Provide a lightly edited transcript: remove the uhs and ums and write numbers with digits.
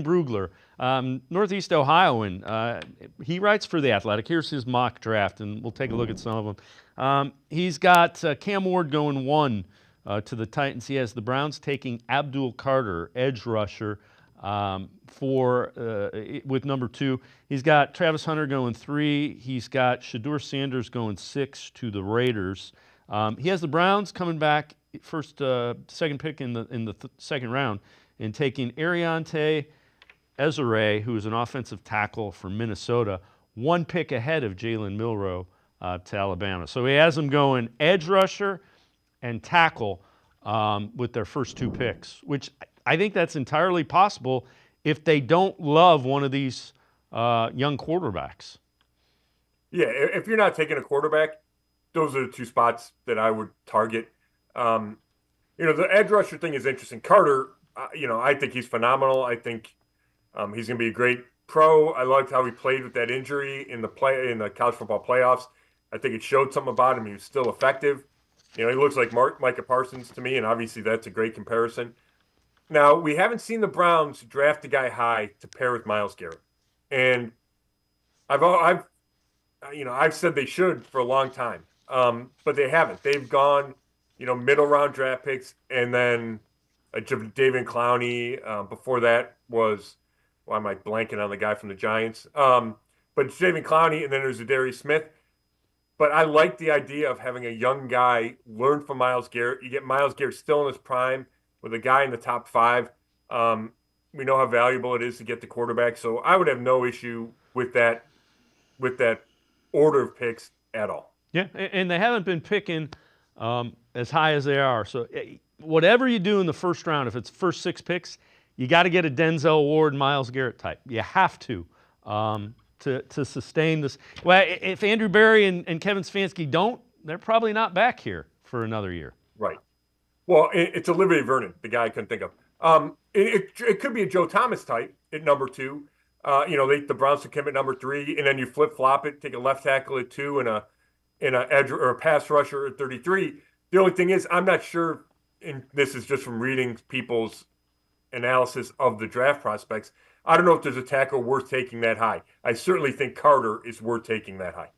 Brugler, Northeast Ohioan. He writes for The Athletic. Here's his mock draft, and we'll take a look at some of them. He's got Cam Ward going 1 to the Titans. He has the Browns taking Abdul Carter, edge rusher, with number 2. He's got Travis Hunter going 3. He's got Shedeur Sanders going 6 to the Raiders. He has the Browns coming back second pick in the second round and taking Ariante Ezere, who is an offensive tackle for Minnesota, 1 pick ahead of Jalen Milroe to Alabama. So he has them going edge rusher and tackle with their first 2 picks, which I think that's entirely possible if they don't love one of these young quarterbacks. Yeah, if you're not taking a quarterback, those are the 2 spots that I would target. The edge rusher thing is interesting. Carter, I think he's phenomenal. I think he's going to be a great pro. I liked how he played with that injury in the college football playoffs. I think it showed something about him. He was still effective. He looks like Micah Parsons to me, and obviously that's a great comparison. Now, we haven't seen the Browns draft a guy high to pair with Myles Garrett, and I've said they should for a long time, but they haven't. They've gone, middle round draft picks, and then David Clowney. Before that was, why am I blanking on the guy from the Giants? But it's David Clowney, and then there's Darius Smith. But I like the idea of having a young guy learn from Myles Garrett. You get Myles Garrett still in his prime with a guy in the top 5. We know how valuable it is to get the quarterback, so I would have no issue with that order of picks at all. Yeah, and they haven't been picking as high as they are. So whatever you do in the first round, if it's first 6 picks, you got to get a Denzel Ward, Myles Garrett type. You have to sustain this. Well, if Andrew Berry and Kevin Stefanski don't, they're probably not back here for another year. Right. Well, it's Olivier Vernon, the guy I couldn't think of. It could be a Joe Thomas type at number 2. The Browns took him at number 3, and then you flip flop it, take a left tackle at 2 and a edge or a pass rusher at 33. The only thing is, I'm not sure, and this is just from reading people's analysis of the draft prospects. I don't know if there's a tackle worth taking that high. I certainly think Carter is worth taking that high.